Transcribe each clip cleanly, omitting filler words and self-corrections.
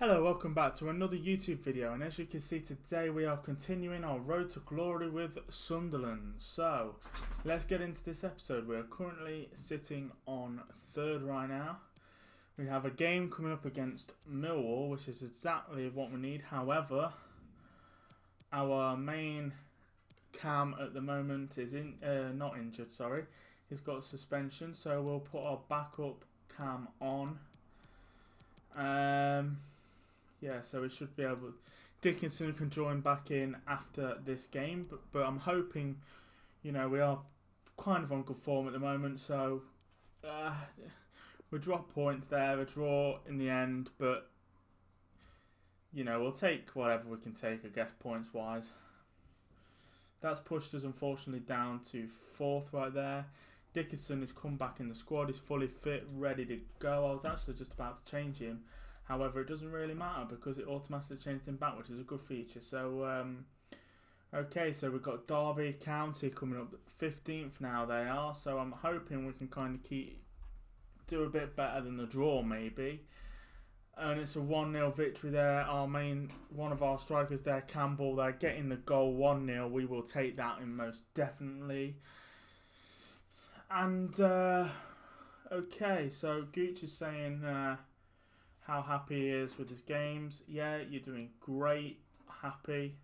Hello, welcome back to another YouTube video, and as you can see today we are continuing our road to glory with Sunderland. So let's get into this episode. We're currently sitting on third right now. We have a game coming up against Millwall, which is exactly what we need. However, our main Cam at the moment is not injured, sorry. He's got suspension, so we'll put our backup Cam on. Yeah, so we should be able. Dickinson can join back in after this game, but I'm hoping, we are kind of on good form at the moment, so we drop points there, a draw in the end, but we'll take whatever we can take, I guess, points wise. That's pushed us unfortunately down to fourth right there. Dickinson has come back in the squad, he's fully fit, ready to go. I was actually just about to change him. However, it doesn't really matter because it automatically changes him back, which is a good feature. So, okay, so we've got Derby County coming up 15th now they are. So I'm hoping we can kind of do a bit better than the draw maybe. And it's a 1-0 victory there. One of our strikers there, Campbell, they're getting the goal 1-0. We will take that in most definitely. And, okay, so Gooch is saying how happy he is with his games. Yeah, you're doing great. Happy.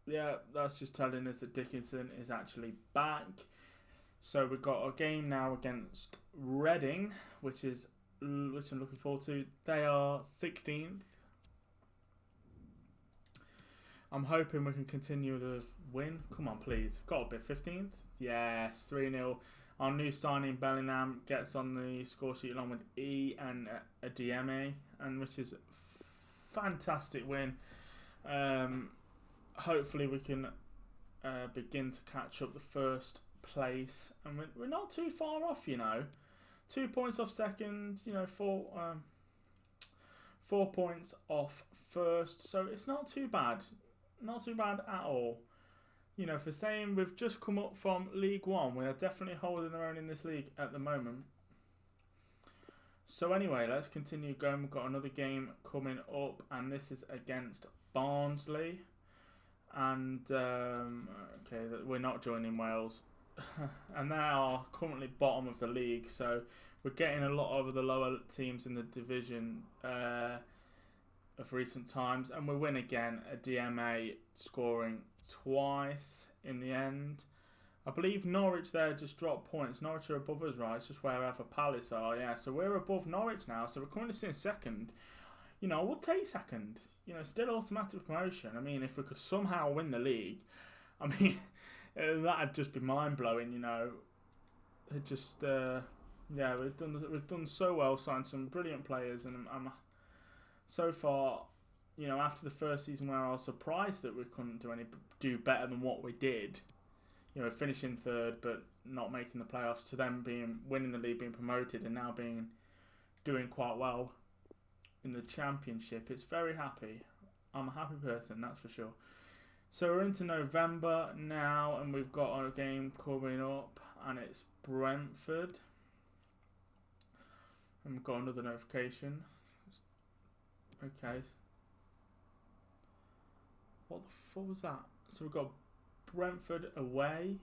Yeah, that's just telling us that Dickinson is actually back. So we've got a game now against Reading, which I'm looking forward to. They are 16th. I'm hoping we can continue the win. Come on, please. Got to be 15th. Yes, 3-0. Our new signing, Bellingham, gets on the score sheet along with E and a DMA, and which is a fantastic win. Hopefully we can begin to catch up the first place, and we're not too far off, 2 points off second, 4 points off first, so it's not too bad. Not too bad at all. For saying we've just come up from League One, we are definitely holding our own in this league at the moment. So anyway, let's continue going. We've got another game coming up, and this is against Barnsley. And, okay, we're not joining Wales. And they are currently bottom of the league, so we're getting a lot of the lower teams in the division of recent times, and we win again, a DMA scoring twice in the end. I believe Norwich there just dropped points. Norwich are above us, right? It's just wherever Palace are, yeah. So we're above Norwich now, so we're currently sitting second. We'll take second. Still automatic promotion. I mean, if we could somehow win the league, I mean, that'd just be mind-blowing, It just, yeah, we've done so well, signed some brilliant players, and I'm so far, after the first season where I was surprised that we couldn't do better than what we did, finishing third but not making the playoffs, to them winning the league, being promoted, and now doing quite well in the championship. It's very happy. I'm a happy person, that's for sure. So we're into November now, and we've got a game coming up, and it's Brentford. And we've got another notification. Okay. What the fuck was that? So we've got Brentford away.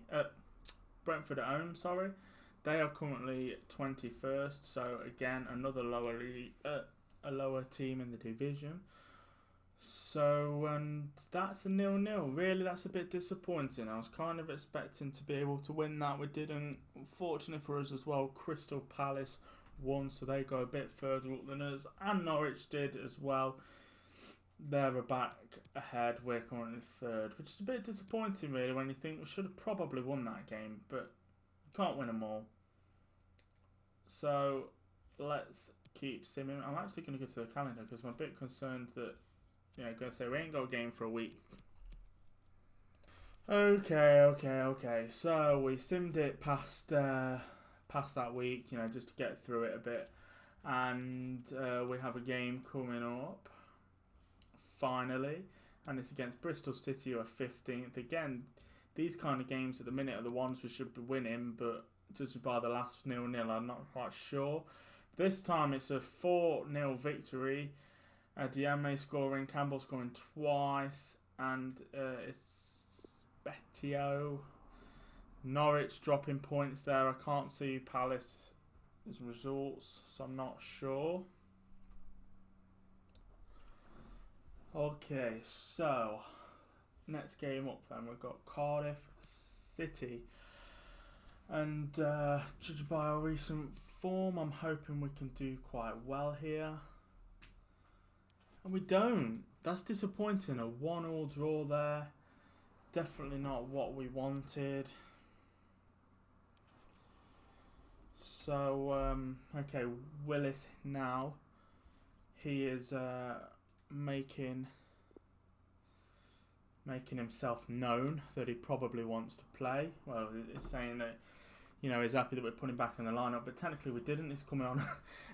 Brentford at home, sorry. They are currently 21st. So again, another lower league, a lower team in the division. So, and that's a 0-0. Really, that's a bit disappointing. I was kind of expecting to be able to win that. We didn't. Unfortunately for us as well, Crystal Palace won, so they go a bit further up than us, and Norwich did as well. They're back ahead. We're currently third, which is a bit disappointing really when you think we should have probably won that game, but you can't win them all. So let's keep simming. I'm actually going to go to the calendar because I'm a bit concerned that, going to say we ain't got a game for a week. Okay. So we simmed it past that week, just to get through it a bit. And we have a game coming up, finally. And it's against Bristol City, who are 15th. Again, these kind of games at the minute are the ones we should be winning, but judging by the last 0-0. I'm not quite sure. This time it's a 4-0 victory. Diame scoring, Campbell scoring twice, and it's Betio. Norwich dropping points there. I can't see Palace's results, so I'm not sure. Okay, so next game up then we've got Cardiff City, and judging by our recent form, I'm hoping we can do quite well here, and we don't. That's disappointing. A 1-1 draw there, definitely not what we wanted. So okay, Willis now, he is making himself known that he probably wants to play. Well, it's saying that, you know, he's happy that we're putting him back in the lineup, but technically we didn't. He's coming on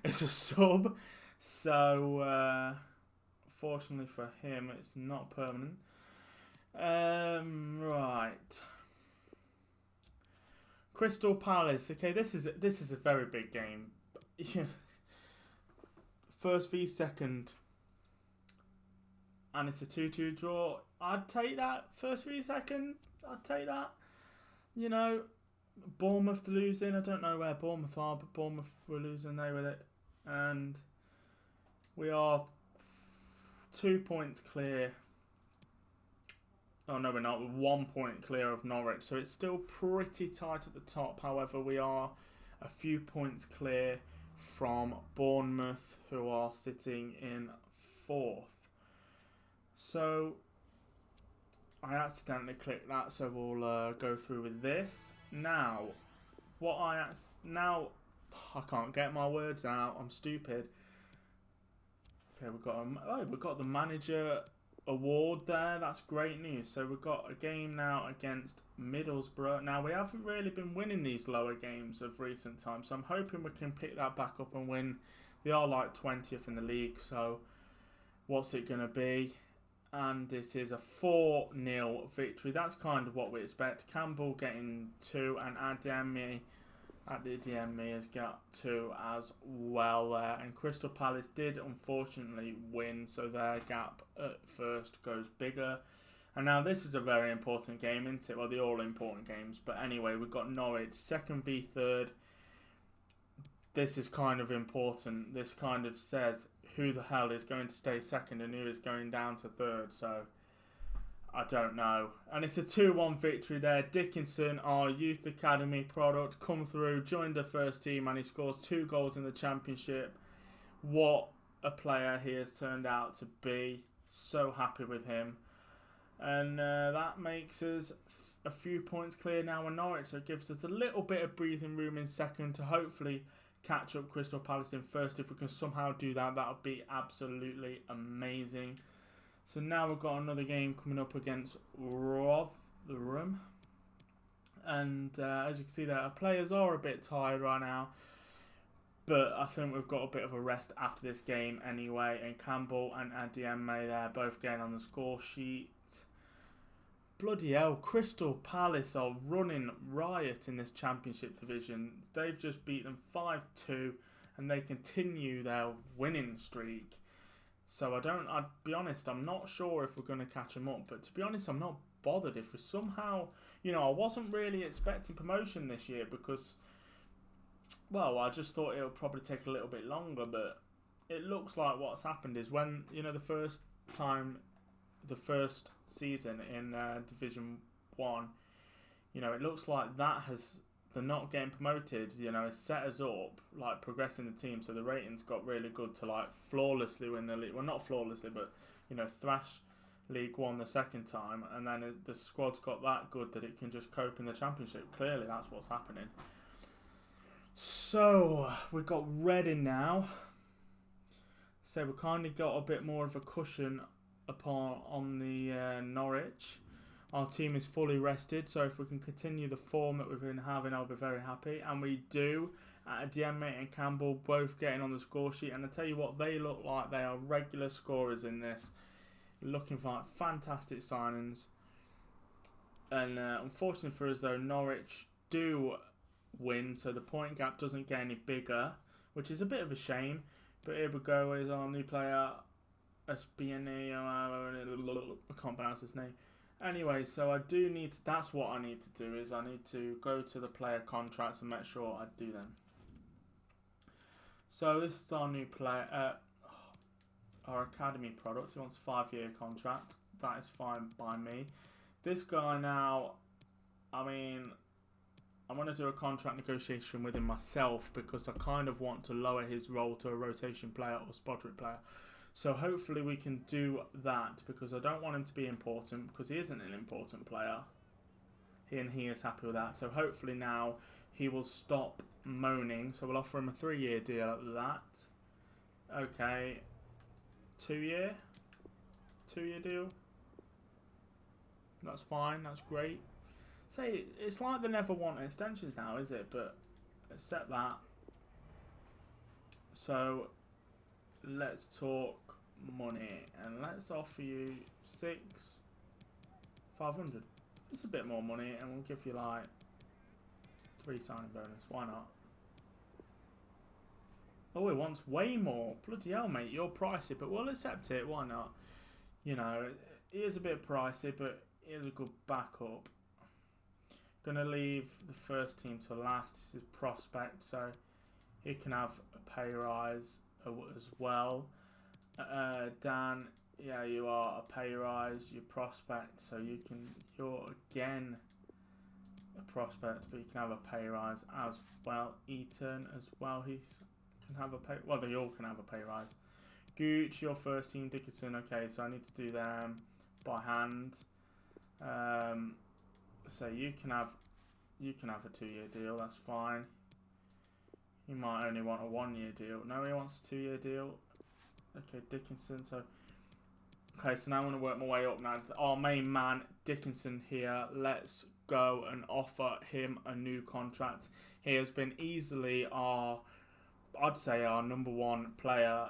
as a sub, so fortunately for him, it's not permanent. Right, Crystal Palace. Okay, this is a very big game. First v second. And it's a 2-2 draw. I'd take that. First v second, I'd take that. You know, Bournemouth losing. I don't know where Bournemouth are, but Bournemouth were losing. They with it. And we are 2 points clear. Oh, no, we're not. We're 1 point clear of Norwich. So it's still pretty tight at the top. However, we are a few points clear from Bournemouth, who are sitting in 4th. So I accidentally clicked that, so we'll go through with this. Now, I can't get my words out. I'm stupid. Okay, we've got the manager award there. That's great news. So we've got a game now against Middlesbrough. Now, we haven't really been winning these lower games of recent times, so I'm hoping we can pick that back up and win. They are like 20th in the league, so what's it going to be? And it is a 4-0 victory. That's kind of what we expect. Campbell getting 2, and Ademi has got 2 as well there. And Crystal Palace did unfortunately win, so their gap at first goes bigger. And now this is a very important game, isn't it? Well, they're all important games. But anyway, we've got Norwich, 2nd v 3rd. This is kind of important. This kind of says who the hell is going to stay 2nd and who is going down to 3rd. So I don't know. And it's a 2-1 victory there. Dickinson, our youth academy product, come through, joined the first team, and he scores 2 goals in the championship. What a player he has turned out to be. So happy with him. And that makes us a few points clear now in Norwich. So it gives us a little bit of breathing room in 2nd to hopefully catch up Crystal Palace in 1st. If we can somehow do that, that would be absolutely amazing. So now we've got another game coming up against Rotherham. And as you can see there, our players are a bit tired right now. But I think we've got a bit of a rest after this game anyway. And Campbell and Adieme there both getting on the score sheet. Bloody hell, Crystal Palace are running riot in this championship division. They've just beat them 5-2 and they continue their winning streak. So I'd be honest, I'm not sure if we're going to catch them up. But to be honest, I'm not bothered if we somehow, I wasn't really expecting promotion this year because, well, I just thought it would probably take a little bit longer. But it looks like what's happened is when, the first season in Division 1, it looks like they're not getting promoted, has set us up, like, progressing the team, so the ratings got really good to, like, flawlessly win the league. Well, not flawlessly, but, thrash League 1 the second time, and then the squad's got that good that it can just cope in the championship. Clearly, that's what's happening. So, we've got Reading now. So, we've kind of got a bit more of a cushion on the Norwich. Our team is fully rested, so if we can continue the form that we've been having, I'll be very happy. And we do. Diemme and Campbell both getting on the score sheet, and I tell you what, they look like they are regular scorers in this. Looking for like fantastic signings. And unfortunately for us though, Norwich do win, so the point gap doesn't get any bigger, which is a bit of a shame. But here we go, is our new player, SBNA, I can't pronounce his name. Anyway, so I do need to, that's what I need to do, is I need to go to the player contracts and make sure I do them. So this is our new player, our academy product. He wants a 5-year contract. That is fine by me. This guy now, I mean, I'm going to do a contract negotiation with him myself because I kind of want to lower his role to a rotation player or spot player. So hopefully we can do that because I don't want him to be important because he isn't an important player. He is happy with that. So hopefully now he will stop moaning. So we'll offer him a 3-year deal at that. Okay. 2-year deal. That's fine. That's great. Say, it's like they never want extensions now, is it? But accept that. So let's talk money and let's offer you 500. It's a bit more money and we'll give you like 3 signing bonus. Why not? Oh, it wants way more. Bloody hell, mate, you're pricey, but we'll accept it. Why not? You know, it is a bit pricey, but it is a good backup. Gonna leave the first team to last. This is prospect, so he can have a pay rise as well. Dan, yeah, you are a pay rise. You're prospect, so you're again a prospect, but you can have a pay rise as well. Eaton as well. He can have a pay. Well, they all can have a pay rise. Gooch, your first team. Dickinson. Okay, so I need to do them by hand. So you can have a 2-year deal. That's fine. You might only want a 1-year deal. No, he wants a 2-year deal. Okay, Dickinson. So okay, so now I'm going to work my way up now. Our main man, Dickinson here. Let's go and offer him a new contract. He has been easily I'd say our number 1 player,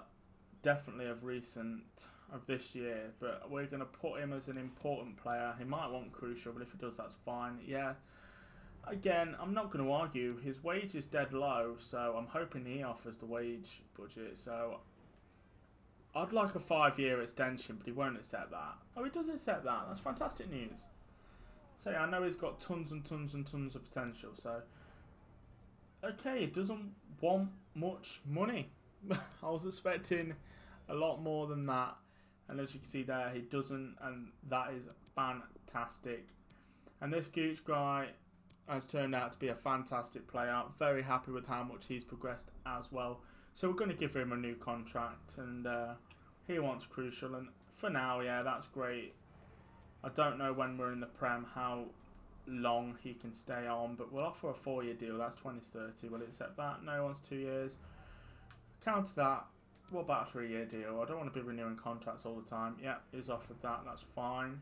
definitely of this year. But we're going to put him as an important player. He might want crucial, but if he does, that's fine. Yeah. Again, I'm not going to argue. His wage is dead low, so I'm hoping he offers the wage budget. So I'd like a 5-year extension, but he won't accept that. Oh, he does accept that. That's fantastic news. So I know he's got tons and tons and tons of potential. So okay, he doesn't want much money. I was expecting a lot more than that, and as you can see there, he doesn't, and that is fantastic. And this Gooch guy has turned out to be a fantastic player. Very happy with how much he's progressed as well. So we're going to give him a new contract, and he wants crucial. And for now, yeah, that's great. I don't know when we're in the Prem how long he can stay on, but we'll offer a 4-year deal. That's 2030. Will he accept that? No, he wants 2 years. Counter that. What about a 3-year deal? I don't want to be renewing contracts all the time. Yeah, he's offered that. That's fine.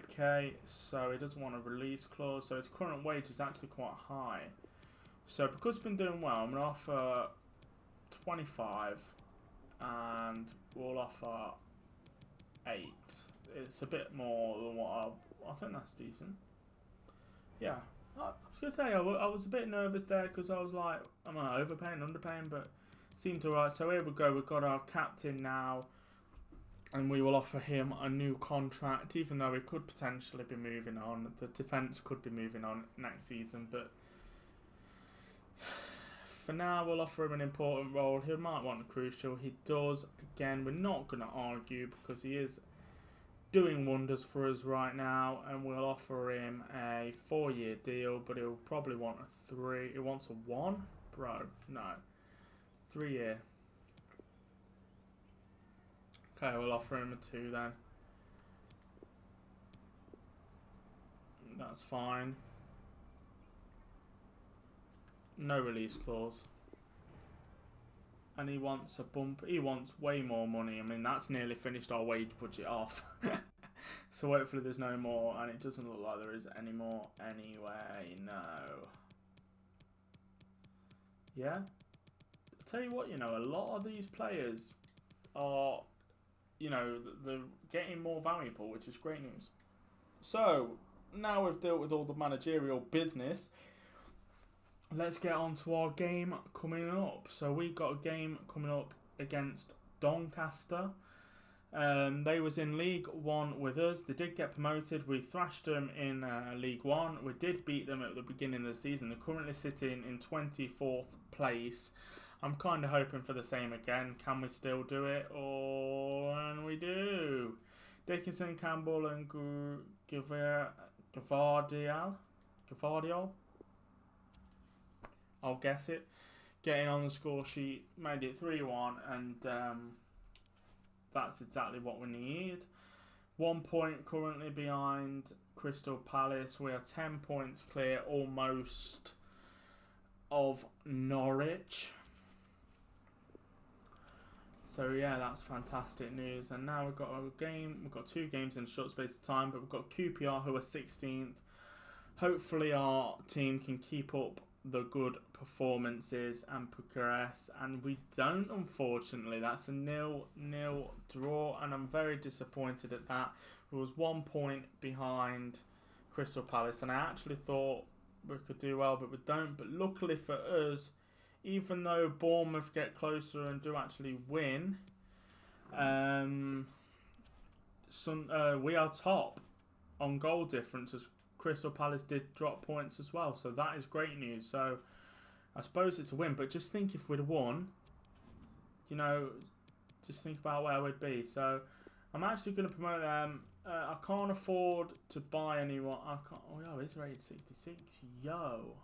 Okay, so he doesn't want a release clause. So his current wage is actually quite high. So because he's been doing well, I'm going to offer 25 and we'll offer 8. It's a bit more than what I think that's decent. Yeah, I was going to say I was a bit nervous there because I was like, am I overpaying, underpaying? But it seemed alright. So here we go. We've got our captain now. And we will offer him a new contract, even though he could potentially be moving on. The defence could be moving on next season, but for now we'll offer him an important role. He might want a crucial. He does. Again, we're not going to argue because he is doing wonders for us right now, and we'll offer him a 4-year deal, but he'll probably want a 3. He wants a 1? Bro, no. 3-year. Okay, we'll offer him a 2 then. That's fine. No release clause. And he wants a bump. He wants way more money. I mean, that's nearly finished our wage budget off. So hopefully there's no more. And it doesn't look like there is any more anyway. No. Yeah? I'll tell you what, you know, a lot of these players are, you know, they're getting more valuable, which is great news. So, now we've dealt with all the managerial business, let's get on to our game coming up. So we've got a game coming up against Doncaster. They was in League One with us. They did get promoted. We thrashed them in League One. We did beat them at the beginning of the season. They're currently sitting in 24th place. I'm kind of hoping for the same again. Can we still do it? And we do. Dickinson, Campbell and Gavardiol. I'll guess it. Getting on the score sheet, made it 3-1, and that's exactly what we need. 1 point currently behind Crystal Palace. We are 10 points clear almost of Norwich. So yeah, that's fantastic news. And now we've got a game. We've got 2 games in a short space of time, but we've got QPR who are 16th. Hopefully our team can keep up the good performances and progress, and we don't, unfortunately. That's a 0-0 draw, and I'm very disappointed at that. We was 1 point behind Crystal Palace, and I actually thought we could do well, but we don't. But luckily for us, even though Bournemouth get closer and do actually win, we are top on goal difference, as Crystal Palace did drop points as well. So that is great news. So I suppose it's a win, but just think if we'd have won, you know, just think about where we'd be. So I'm actually going to promote them. I can't afford to buy anyone. I can't. Oh, yo, it's rated 66. Yo.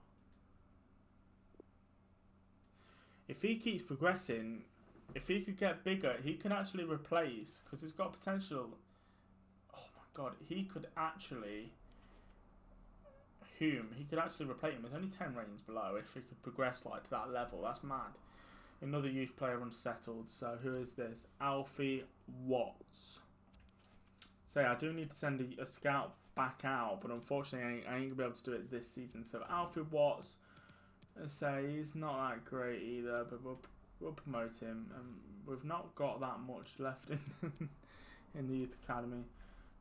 If he keeps progressing, if he could get bigger, he can actually replace, because he's got potential. Oh my God, he could actually. He could actually replace him. There's only 10 ratings below. If he could progress like to that level, that's mad. Another youth player unsettled. So who is this? Alfred Watts. So yeah, I do need to send a scout back out, but unfortunately I ain't gonna be able to do it this season. So Alfred Watts, I say he's not that great either, but we'll promote him. We've not got that much left in the youth academy,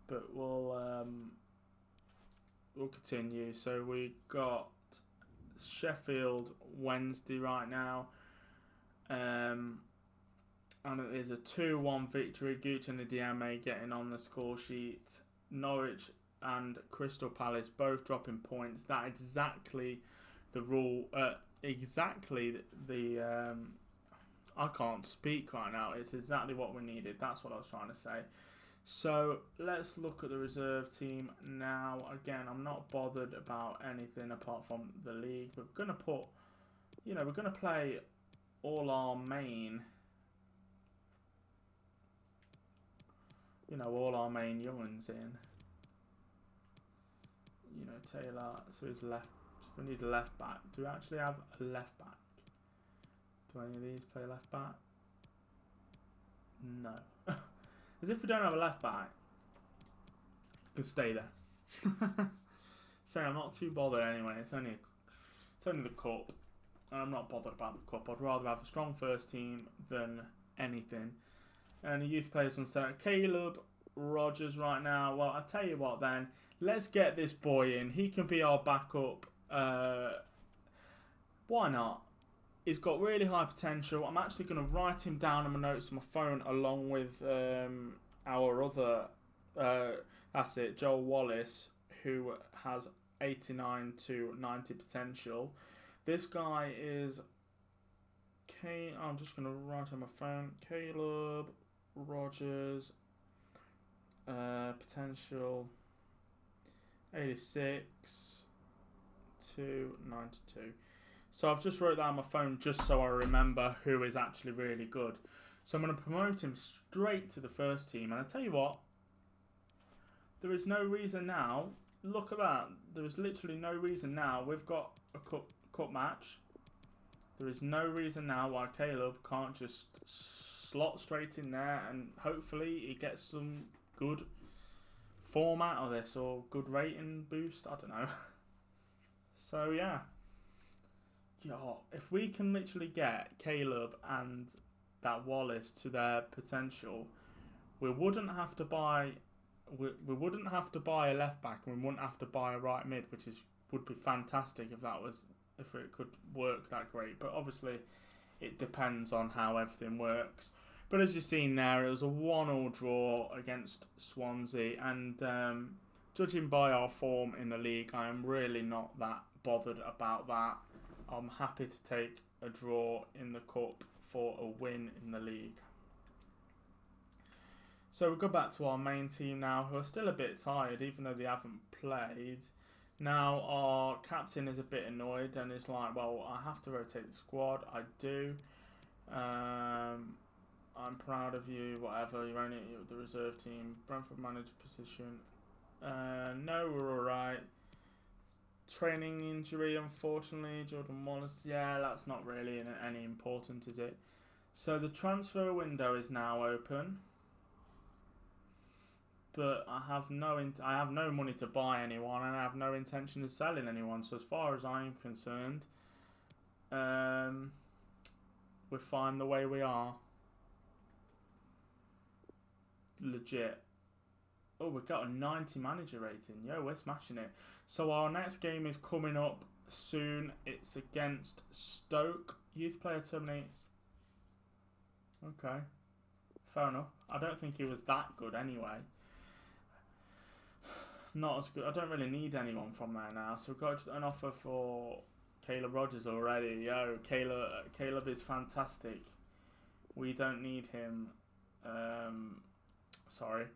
but we'll continue. So we got Sheffield Wednesday right now, and it is a 2-1 victory. Gooch and the DMA getting on the score sheet. Norwich and Crystal Palace both dropping points. That exactly the rule. Exactly the. I can't speak right now. It's exactly what we needed. That's what I was trying to say. So let's look at the reserve team now. Again, I'm not bothered about anything apart from the league. We're going to put, we're going to play all our main, all our main young ones in. Taylor, so he's left. We need a left back. Do we actually have a left back? Do any of these play left back? No. As if we don't have a left back. You can stay there. So I'm not too bothered anyway. It's only the cup, and I'm not bothered about the cup. I'd rather have a strong first team than anything. And the youth players on set. Caleb Rogers right now. Well, I tell you what then. Let's get this boy in. He can be our backup. Why not? He's got really high potential. I'm actually going to write him down in my notes on my phone along with our other, that's it, Joel Wallace, who has 89 to 90 potential. This guy is, I'm just going to write on my phone, Caleb Rogers, potential 86 to 92. So I've just wrote that on my phone just so I remember who is actually really good. So I'm going to promote him straight to the first team. And I tell you what, there is no reason now. Look at that. There is literally no reason now. We've got a cup match. There is no reason now why Caleb can't just slot straight in there, and hopefully he gets some good form out of this, or good rating boost. I don't know. So yeah. If we can literally get Caleb and that Wallace to their potential, we wouldn't have to buy we wouldn't have to buy a left back and we wouldn't have to buy a right mid, which would be fantastic if it could work that great. But obviously, it depends on how everything works. But as you've seen there, it was a 1-1 draw against Swansea, and judging by our form in the league, I am really not that bothered about that. I'm happy to take a draw in the cup for a win in the league. So we'll go back to our main team now, who are still a bit tired, even though they haven't played. Now our captain is a bit annoyed and is like, well, I have to rotate the squad. I do. I'm proud of you, whatever. You're only at the reserve team. Brentford manager position. No, we're alright. Training injury, unfortunately. Jordan Wallace. Yeah, that's not really any important, is it? So the transfer window is now open. But I have no money to buy anyone, and I have no intention of selling anyone. So as far as I'm concerned, we're fine the way we are. Legit. Oh, we've got a 90 manager rating. Yo, we're smashing it. So our next game is coming up soon. It's against Stoke. Youth player terminates. Okay. Fair enough. I don't think he was that good anyway. Not as good. I don't really need anyone from there now. So we've got an offer for Caleb Rogers already. Yo, Caleb is fantastic. We don't need him. Sorry.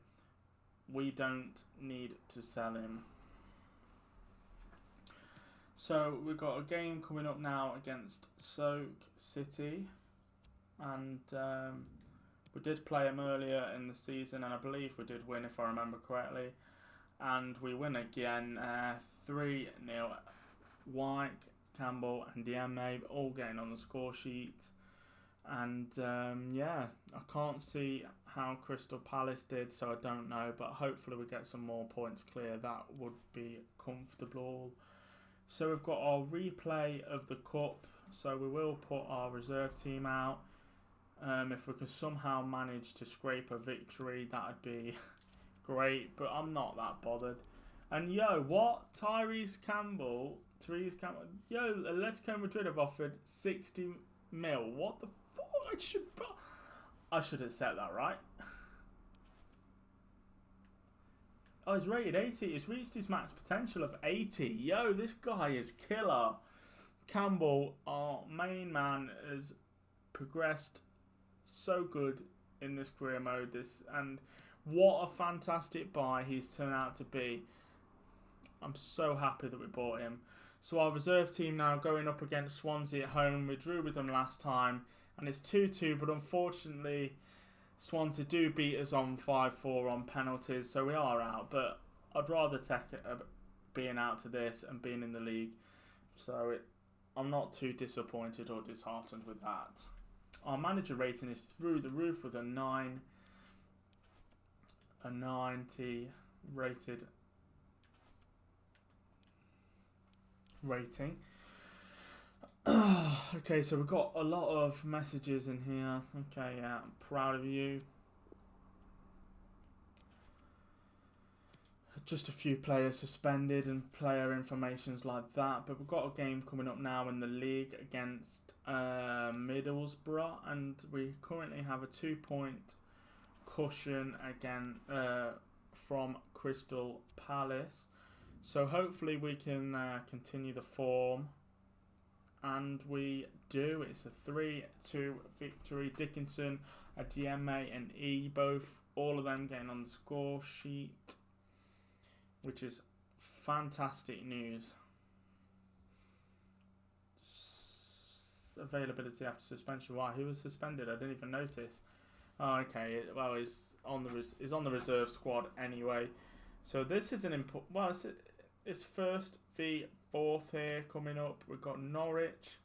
We don't need to sell him. So we've got a game coming up now against Stoke City. And we did play him earlier in the season, and I believe we did win, if I remember correctly. And we win again, 3-0. White, Campbell and Diame all getting on the score sheet. And yeah, I can't see how Crystal Palace did, so I don't know. But hopefully we get some more points clear. That would be comfortable. So we've got our replay of the cup. So we will put our reserve team out. If we can somehow manage to scrape a victory, that would be great, but I'm not that bothered. And yo, what? Tyrese Campbell, yo, Atletico Madrid have offered 60 mil. What the fuck? I should accept that, right? Oh, he's rated 80. He's reached his max potential of 80. Yo, this guy is killer. Campbell, our main man, has progressed so good in this career mode. And what a fantastic buy he's turned out to be. I'm so happy that we bought him. So our reserve team now going up against Swansea at home. We drew with them last time and it's 2-2, but unfortunately Swansea do beat us on 5-4 on penalties, so we are out. But I'd rather take being out to this and being in the league. So I'm not too disappointed or disheartened with that. Our manager rating is through the roof with a 90 rated rating. Okay, so we've got a lot of messages in here. Okay, yeah, I'm proud of you. Just a few players suspended and player informations like that. But we've got a game coming up now in the league against Middlesbrough, and we currently have a 2-point cushion again from Crystal Palace. So hopefully we can continue the form, and we do. It's a 3-2 victory. Dickinson, Adieme and E, all of them getting on the score sheet, which is fantastic news. Availability after suspension. Why? Who was suspended? I didn't even notice. Oh, okay. Well, he's on the reserve squad anyway. So this is an important. Well, it's first v fourth here coming up. We've got Norwich,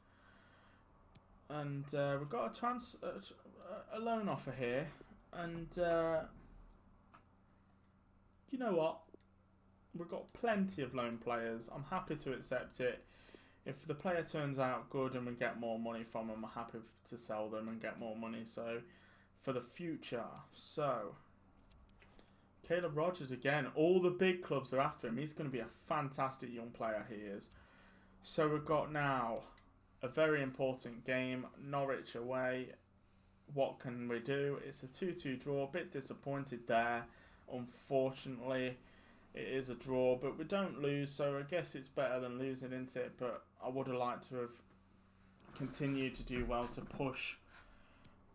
and we've got a loan offer here. And you know what? We've got plenty of loan players. I'm happy to accept it. If the player turns out good and we get more money from them, I'm happy to sell them and get more money. So for the future. So Caleb Rogers again. All the big clubs are after him. He's going to be a fantastic young player, he is. So we've got now a very important game. Norwich away. What can we do? It's a 2-2 draw. A bit disappointed there. Unfortunately, it is a draw, but we don't lose, so I guess it's better than losing, isn't it? But I would have liked to have continued to do well to push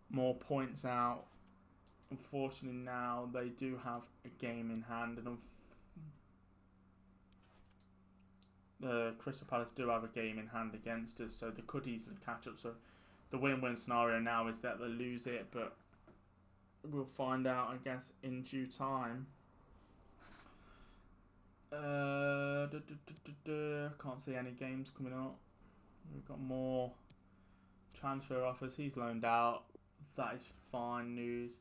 more points out. Unfortunately, now they do have a game in hand, and Crystal Palace do have a game in hand against us, so they could easily catch up. So the win-win scenario now is that they lose it, but we'll find out, I guess, in due time. Can't see any games coming up. We've got more transfer offers. He's loaned out. That is fine news.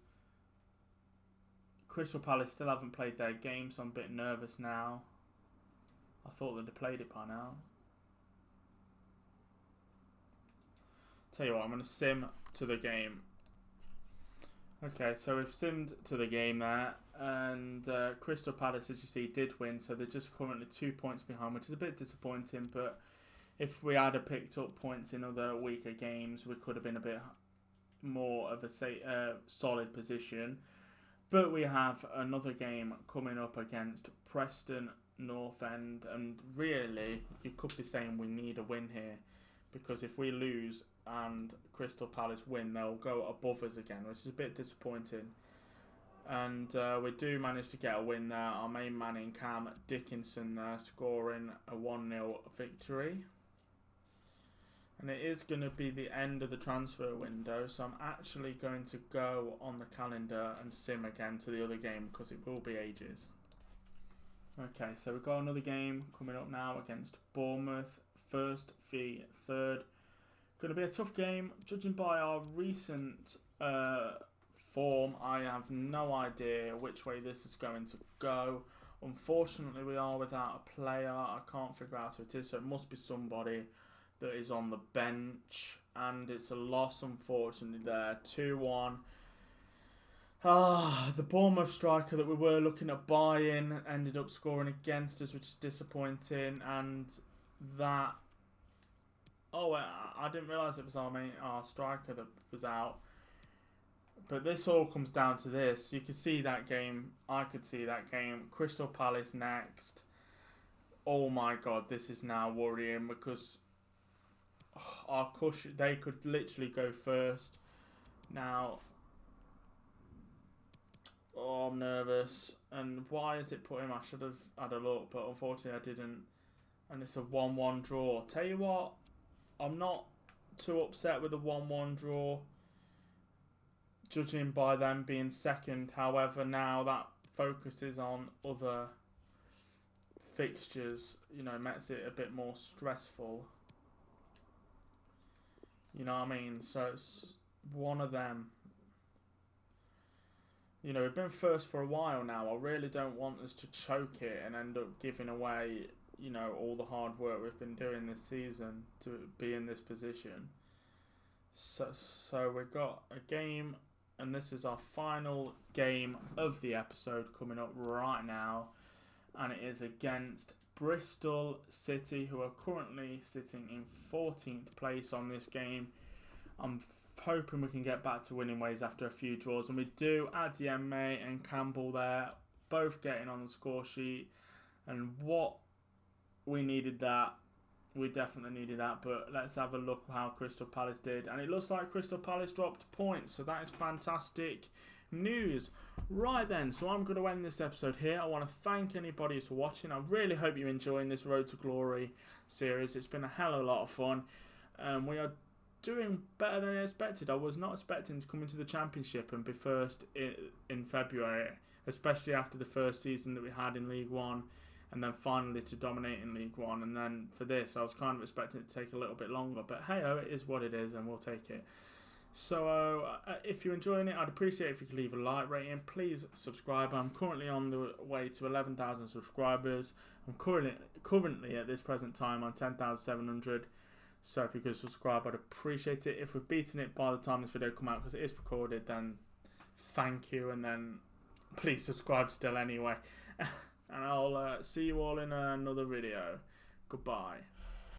Crystal Palace still haven't played their game, so I'm a bit nervous now. I thought they'd have played it by now. Tell you what, I'm going to sim to the game. Okay, so we've simmed to the game there, and Crystal Palace, as you see, did win, so they're just currently 2 points behind, which is a bit disappointing, but if we had picked up points in other weaker games, we could have been a bit more of a solid position. But we have another game coming up against Preston North End, and really, you could be saying we need a win here, because if we lose and Crystal Palace win, they'll go above us again, which is a bit disappointing. And we do manage to get a win there. Our main man in Cam Dickinson there, scoring a 1-0 victory. And it is going to be the end of the transfer window, so I'm actually going to go on the calendar and sim again to the other game, because it will be ages. Okay, so we've got another game coming up now against Bournemouth. First v third. Going to be a tough game. Judging by our recent form, I have no idea which way this is going to go. Unfortunately, we are without a player. I can't figure out who it is, so it must be somebody that is on the bench. And it's a loss, unfortunately, there. 2-1. The Bournemouth striker that we were looking at buying ended up scoring against us, which is disappointing. And that... Oh, I didn't realise it was our striker that was out. But this all comes down to this. You could see that game. I could see that game. Crystal Palace next. Oh my God, this is now worrying, because our cushion, they could literally go first. Now, I'm nervous. And why is it put him? I should have had a look, but unfortunately I didn't. And it's a 1-1 draw. Tell you what, I'm not too upset with the 1-1 draw, judging by them being second. However, now that focuses on other fixtures, you know, makes it a bit more stressful. You know what I mean? So it's one of them. You know, we've been first for a while now. I really don't want us to choke it and end up giving away, you know, all the hard work we've been doing this season to be in this position. So we've got a game, and this is our final game of the episode coming up right now, and it is against Bristol City, who are currently sitting in 14th place on this game. I'm hoping we can get back to winning ways after a few draws, and we do. Adieme and Campbell there, both getting on the score sheet, and what we needed that. We definitely needed that, but let's have a look how Crystal Palace did. And it looks like Crystal Palace dropped points, so that is fantastic news. Right then, so I'm going to end this episode here. I want to thank anybody who's watching. I really hope you're enjoying this Road to Glory series. It's been a hell of a lot of fun. We are doing better than I expected. I was not expecting to come into the Championship and be first in February, especially after the first season that we had in League One, and then finally to dominate in League One. And then for this, I was kind of expecting it to take a little bit longer. But hey-oh, it is what it is, and we'll take it. So if you're enjoying it, I'd appreciate it if you could leave a like rating. Please subscribe. I'm currently on the way to 11,000 subscribers. I'm currently at this present time on 10,700. So if you could subscribe, I'd appreciate it. If we've beaten it by the time this video comes out, because it is recorded, then thank you. And then please subscribe still anyway. And I'll see you all in another video. Goodbye.